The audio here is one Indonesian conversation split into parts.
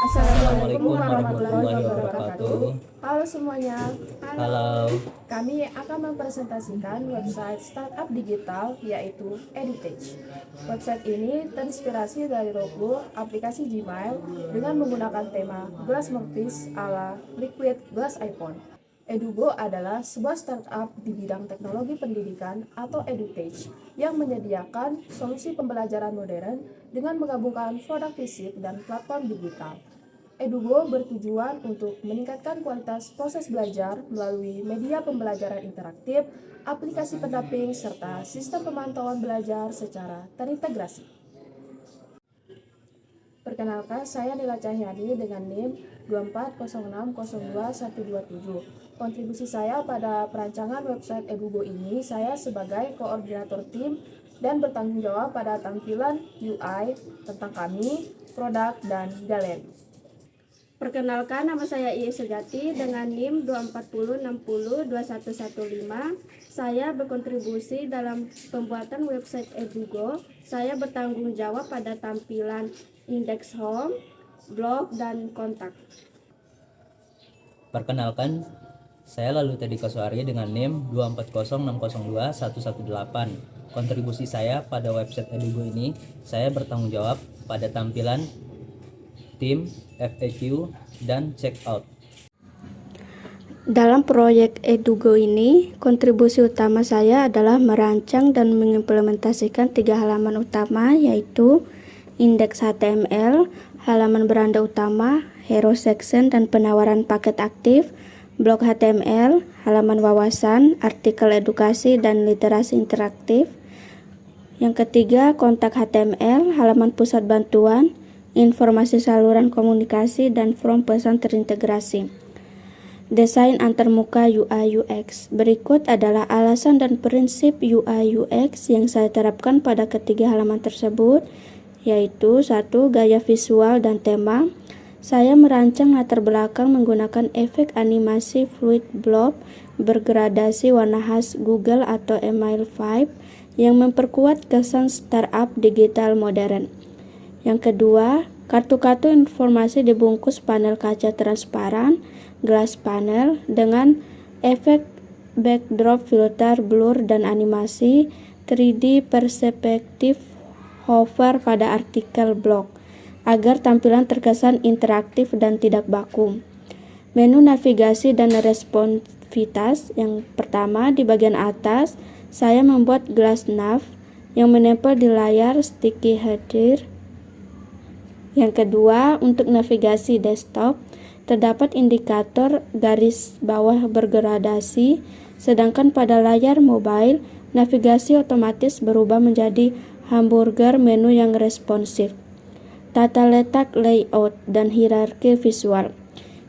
Assalamualaikum warahmatullahi wabarakatuh. Halo semuanya. Halo. Kami akan mempresentasikan website startup digital yaitu EduTech. Website ini terinspirasi dari logo aplikasi Gmail dengan menggunakan tema Glass Mortis ala Liquid Glass iPhone. Edugo adalah sebuah startup di bidang teknologi pendidikan atau EduTech yang menyediakan solusi pembelajaran modern dengan menggabungkan produk fisik dan platform digital. Edugo bertujuan untuk meningkatkan kualitas proses belajar melalui media pembelajaran interaktif, aplikasi pendamping, serta sistem pemantauan belajar secara terintegrasi. Perkenalkan, saya Nila Cahyani dengan NIM 240602127. Kontribusi saya pada perancangan website Edugo ini, saya sebagai koordinator tim dan bertanggung jawab pada tampilan UI tentang kami, produk, dan galeri. Perkenalkan, nama saya Iis Sejati dengan NIM 240602115. Saya berkontribusi dalam pembuatan website Edugo. Saya bertanggung jawab pada tampilan index home, blog, dan kontak. Perkenalkan, saya Lalu Teddy Koswari dengan NIM 240602118. Kontribusi saya pada website Edugo ini, saya bertanggung jawab pada tampilan tim, FAQ, dan checkout. Dalam proyek Edugo ini, kontribusi utama saya adalah merancang dan mengimplementasikan 3 halaman utama, yaitu indeks HTML, halaman beranda utama, hero section dan penawaran paket aktif, blog HTML, halaman wawasan, artikel edukasi dan literasi interaktif. Yang ketiga, kontak HTML, halaman pusat bantuan, informasi saluran komunikasi, dan form pesan terintegrasi. Desain antarmuka UI UX. Berikut adalah alasan dan prinsip UI UX yang saya terapkan pada ketiga halaman tersebut, yaitu 1. Gaya visual dan tema. Saya merancang latar belakang menggunakan efek animasi fluid blob bergradasi warna khas Google atau Email 5 yang memperkuat kesan startup digital modern. Yang kedua, kartu-kartu informasi dibungkus panel kaca transparan, glass panel, dengan efek backdrop, filter, blur, dan animasi 3D perspektif hover pada artikel blog, agar tampilan terkesan interaktif dan tidak baku. Menu navigasi dan responsivitas. Yang pertama, di bagian atas, saya membuat glass nav yang menempel di layar sticky header. Yang kedua, untuk navigasi desktop, terdapat indikator garis bawah bergradasi, sedangkan pada layar mobile, navigasi otomatis berubah menjadi hamburger menu yang responsif. Tata letak, layout, dan hierarki visual.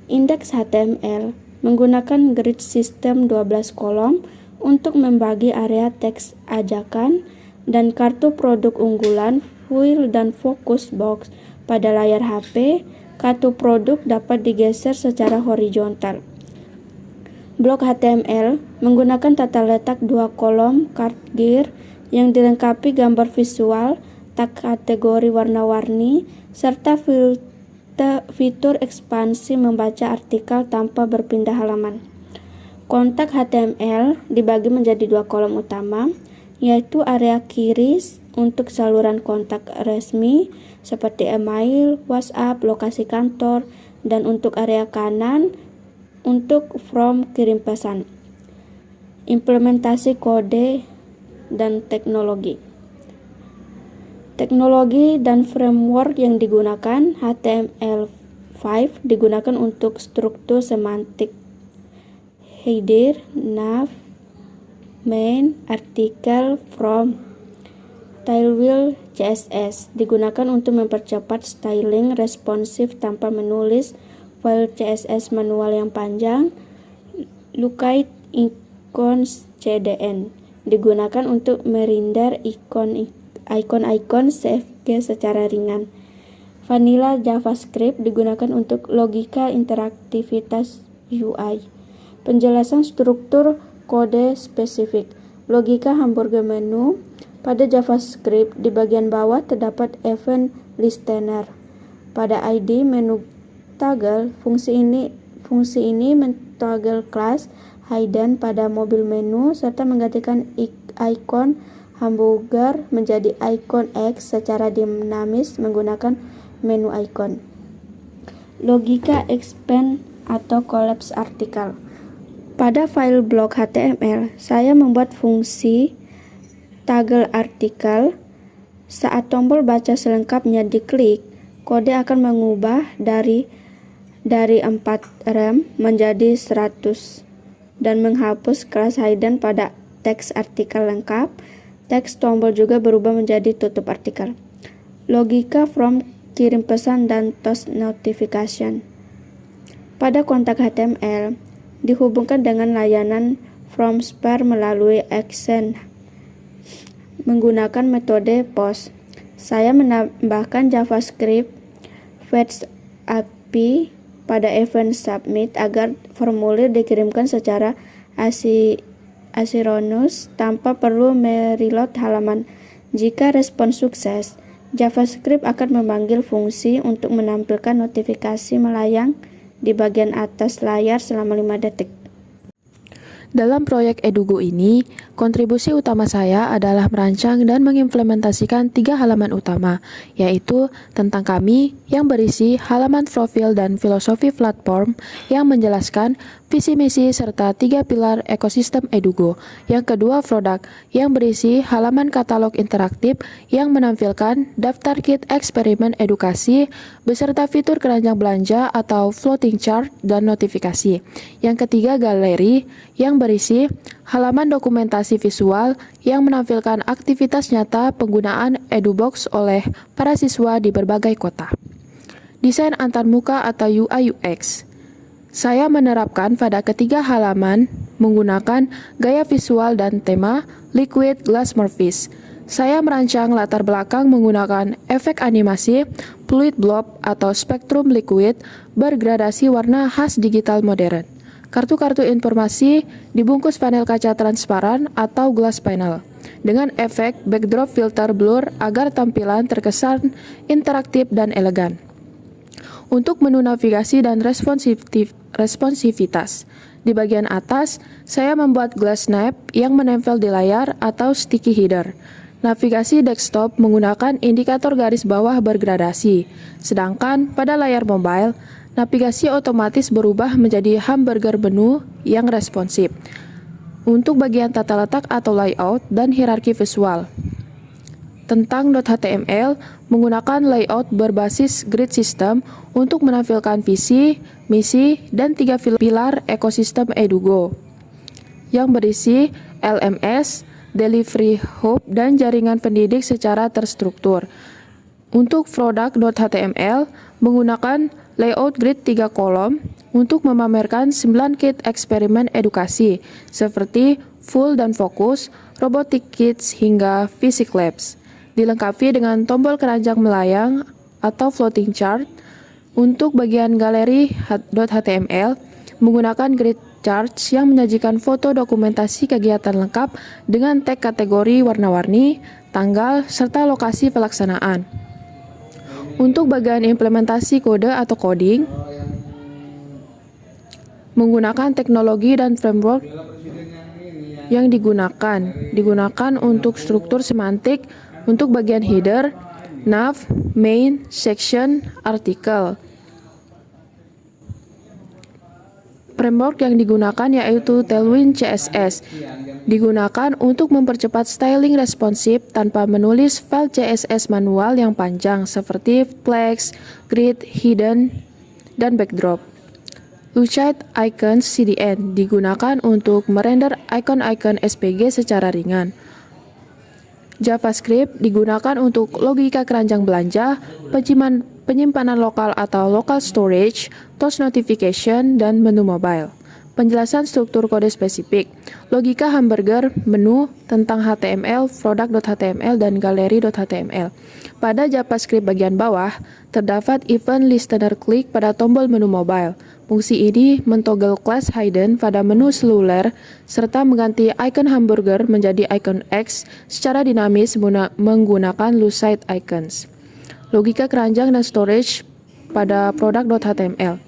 Indeks HTML menggunakan grid sistem 12 kolom untuk membagi area teks ajakan dan kartu produk unggulan, wheel, dan focus box pada layar HP. Kartu produk dapat digeser secara horizontal. Blok HTML menggunakan tata letak 2 kolom card gear yang dilengkapi gambar visual, tag kategori warna-warni, serta fitur ekspansi membaca artikel tanpa berpindah halaman. Kontak HTML dibagi menjadi 2 kolom utama, yaitu area kiri untuk saluran kontak resmi seperti email, WhatsApp, lokasi kantor, dan untuk area kanan untuk form kirim pesan. Implementasi kode dan teknologi. Teknologi dan framework yang digunakan. HTML5 digunakan untuk struktur semantik header, nav, main, artikel, from. Tailwheel CSS digunakan untuk mempercepat styling responsif tanpa menulis file CSS manual yang panjang. Lookup icons CDN digunakan untuk merender ikon-ikon CSS secara ringan. Vanilla JavaScript digunakan untuk logika interaktivitas UI. Penjelasan struktur kode spesifik. Logika hamburger menu. Pada JavaScript, di bagian bawah terdapat event listener. Pada ID menu Toggle, fungsi ini mentoggle kelas hidden pada mobil menu serta menggantikan ikon hamburger menjadi ikon X secara dinamis menggunakan menu icon. Logika expand atau collapse artikel. Pada file blok HTML, saya membuat fungsi toggle artikel. Saat tombol baca selengkapnya diklik, kode akan mengubah dari 4 rem menjadi 100 dan menghapus kelas hidden pada teks artikel lengkap. Teks tombol juga berubah menjadi tutup artikel. Logika from kirim pesan dan toast notification. Pada kontak HTML dihubungkan dengan layanan from spare melalui action menggunakan metode post. Saya menambahkan JavaScript fetch API pada event submit agar formulir dikirimkan secara asynchronous tanpa perlu mereload halaman. Jika respons sukses, JavaScript akan memanggil fungsi untuk menampilkan notifikasi melayang di bagian atas layar selama 5 detik. Dalam proyek Edugo ini, kontribusi utama saya adalah merancang dan mengimplementasikan 3 halaman utama, yaitu tentang kami yang berisi halaman profil dan filosofi platform yang menjelaskan visi misi serta 3 pilar ekosistem Edugo. Yang kedua, produk yang berisi halaman katalog interaktif yang menampilkan daftar kit eksperimen edukasi beserta fitur keranjang belanja atau floating chart dan notifikasi. Yang ketiga, galeri yang berisi halaman dokumentasi visual yang menampilkan aktivitas nyata penggunaan EduBox oleh para siswa di berbagai kota. Desain antarmuka atau UI UX. Saya menerapkan pada ketiga halaman menggunakan gaya visual dan tema Liquid Glass Morphs. Saya merancang latar belakang menggunakan efek animasi fluid blob atau spektrum liquid bergradasi warna khas digital modern. Kartu-kartu informasi dibungkus panel kaca transparan atau glass panel dengan efek backdrop filter blur agar tampilan terkesan interaktif dan elegan. Untuk menu navigasi dan responsivitas, di bagian atas saya membuat glass snap yang menempel di layar atau sticky header. Navigasi desktop menggunakan indikator garis bawah bergradasi, sedangkan pada layar mobile, navigasi otomatis berubah menjadi hamburger menu yang responsif. Untuk bagian tata letak atau layout dan hierarki visual. Tentang .html menggunakan layout berbasis grid system untuk menampilkan visi, misi, dan 3 pilar ekosistem Edugo yang berisi LMS, delivery hub, dan jaringan pendidik secara terstruktur. Untuk produk.html menggunakan layout grid 3 kolom untuk memamerkan 9 kit eksperimen edukasi seperti full dan fokus, robotic kits, hingga physics labs. Dilengkapi dengan tombol keranjang melayang atau floating chart. Untuk bagian galeri.html menggunakan grid charts yang menyajikan foto dokumentasi kegiatan lengkap dengan tag kategori warna-warni, tanggal, serta lokasi pelaksanaan. Untuk bagian implementasi kode atau coding menggunakan teknologi dan framework yang digunakan untuk struktur semantik. Untuk bagian header, nav, main, section, artikel. Framework yang digunakan yaitu Tailwind CSS. Digunakan untuk mempercepat styling responsif tanpa menulis file CSS manual yang panjang seperti flex, grid, hidden, dan backdrop. Lucid Icons CDN digunakan untuk merender icon-icon SVG secara ringan. JavaScript digunakan untuk logika keranjang belanja, penyimpanan lokal atau local storage, toast notification, dan menu mobile. Penjelasan struktur kode spesifik, logika hamburger, menu, tentang HTML, product.html, dan galeri.html. Pada JavaScript bagian bawah, terdapat event listener klik pada tombol menu mobile. Fungsi ini mentoggle class hidden pada menu seluler, serta mengganti icon hamburger menjadi icon X secara dinamis menggunakan Lucid Icons. Logika keranjang dan storage pada produk.html.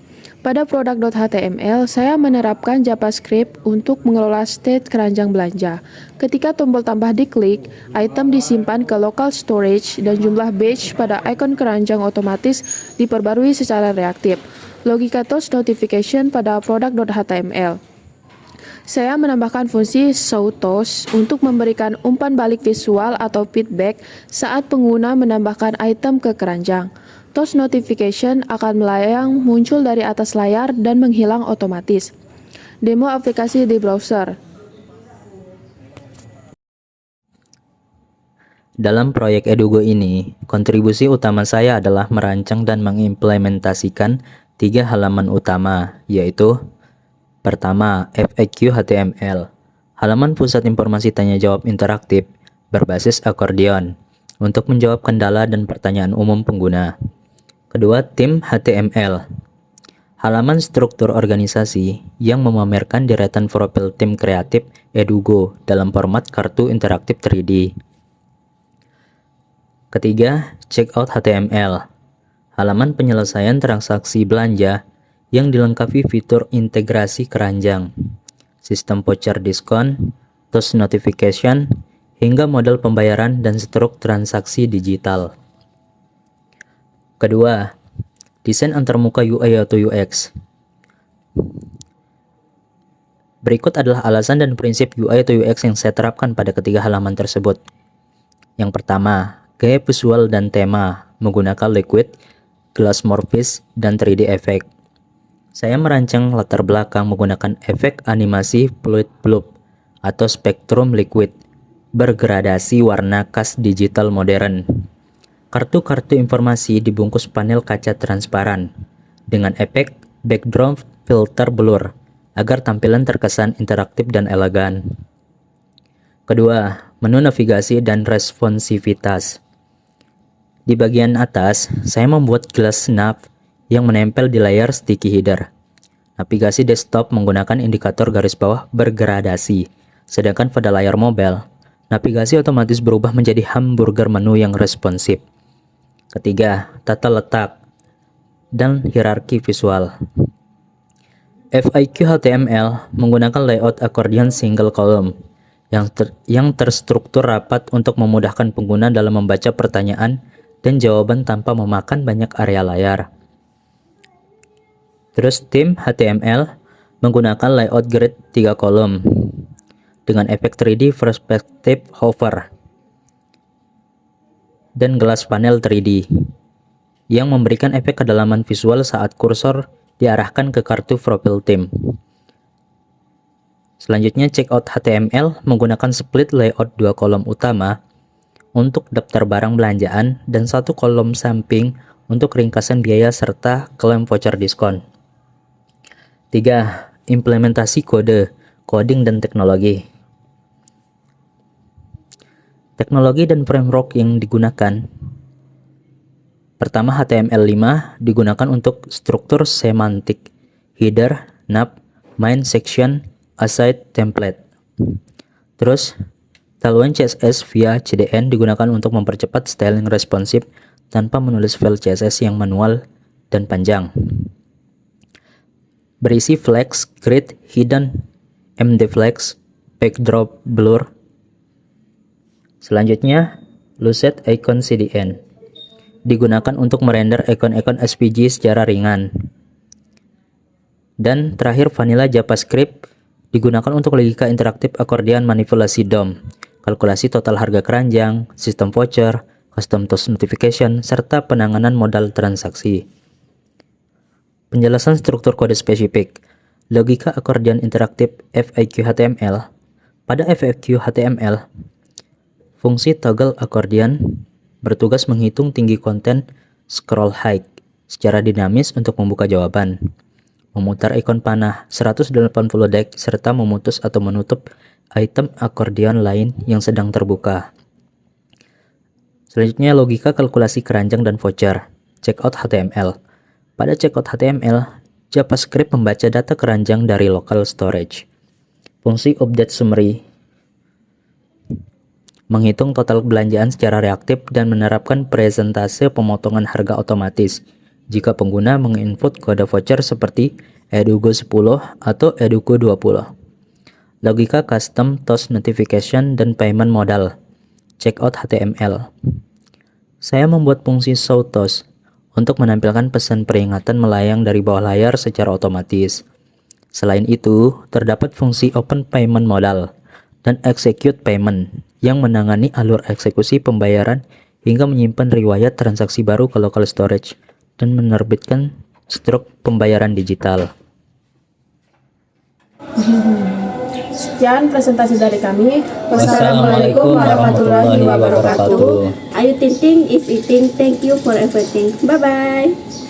Pada produk.html, saya menerapkan JavaScript untuk mengelola state keranjang belanja. Ketika tombol tambah diklik, item disimpan ke local storage dan jumlah batch pada ikon keranjang otomatis diperbarui secara reaktif. Logika toast notification pada produk.html. Saya menambahkan fungsi showToast untuk memberikan umpan balik visual atau feedback saat pengguna menambahkan item ke keranjang. Toast notification akan melayang muncul dari atas layar dan menghilang otomatis. Demo aplikasi di browser. Dalam proyek Edugo ini, kontribusi utama saya adalah merancang dan mengimplementasikan 3 halaman utama, yaitu pertama, FAQ HTML, halaman pusat informasi tanya jawab interaktif berbasis akordeon untuk menjawab kendala dan pertanyaan umum pengguna. Kedua, tim HTML, halaman struktur organisasi yang memamerkan deretan profil tim kreatif Edugo dalam format kartu interaktif 3D. Ketiga, checkout HTML, halaman penyelesaian transaksi belanja yang dilengkapi fitur integrasi keranjang, sistem voucher diskon, toast notification, hingga model pembayaran dan struk transaksi digital. Kedua, desain antarmuka UI atau UX. Berikut adalah alasan dan prinsip UI atau UX yang saya terapkan pada ketiga halaman tersebut. Yang pertama, gaya visual dan tema menggunakan liquid, glass morphism, dan 3D effect. Saya merancang latar belakang menggunakan efek animasi fluid blob atau spektrum liquid bergradasi warna khas digital modern. Kartu-kartu informasi dibungkus panel kaca transparan dengan efek background filter blur agar tampilan terkesan interaktif dan elegan. Kedua, menu navigasi dan responsivitas. Di bagian atas, saya membuat glass nav yang menempel di layar sticky header. Navigasi desktop menggunakan indikator garis bawah bergradasi, sedangkan pada layar mobile, navigasi otomatis berubah menjadi hamburger menu yang responsif. Ketiga, tata letak dan hierarki visual. FAQ HTML menggunakan layout accordion single column yang terstruktur rapat untuk memudahkan pengguna dalam membaca pertanyaan dan jawaban tanpa memakan banyak area layar. Terus tim HTML menggunakan layout grid 3 kolom dengan efek 3D perspective hover dan glass panel 3D yang memberikan efek kedalaman visual saat kursor diarahkan ke kartu profil tim. Selanjutnya, checkout HTML menggunakan split layout 2 kolom utama untuk daftar barang belanjaan dan 1 kolom samping untuk ringkasan biaya serta klaim voucher diskon. 3. Implementasi kode, coding dan teknologi. Teknologi dan framework yang digunakan. Pertama, HTML5 digunakan untuk struktur semantik, header, nav, main section, aside, template. Terus, Tailwind CSS via CDN digunakan untuk mempercepat styling responsif tanpa menulis file CSS yang manual dan panjang. Berisi flex, grid, hidden, MD flex, backdrop, blur. Selanjutnya, Lucet Icon CDN digunakan untuk merender ikon-ikon SVG secara ringan. Dan terakhir, Vanilla JavaScript digunakan untuk logika interaktif akordeon manipulasi DOM, kalkulasi total harga keranjang, sistem voucher, custom toast notification, serta penanganan modal transaksi. Penjelasan struktur kode spesifik. Logika akordeon interaktif FAQ HTML. Pada FAQ HTML, fungsi toggle akordeon bertugas menghitung tinggi konten scroll height secara dinamis untuk membuka jawaban, memutar ikon panah 180 deg serta memutus atau menutup item akordeon lain yang sedang terbuka. Selanjutnya, logika kalkulasi keranjang dan voucher, checkout HTML. Pada checkout HTML, JavaScript membaca data keranjang dari local storage. Fungsi update summary menghitung total belanjaan secara reaktif dan menerapkan presentase pemotongan harga otomatis jika pengguna menginput kode voucher seperti Edugo 10 atau Edugo 20. Logika custom toast notification dan payment modal. Checkout HTML. Saya membuat fungsi show toast untuk menampilkan pesan peringatan melayang dari bawah layar secara otomatis. Selain itu, terdapat fungsi open payment modal dan execute payment yang menangani alur eksekusi pembayaran hingga menyimpan riwayat transaksi baru ke local storage dan menerbitkan struk pembayaran digital. Sekian presentasi dari kami. Wassalamualaikum warahmatullahi wabarakatuh. Ayu Tinting is eating. Thank you for everything. Bye bye.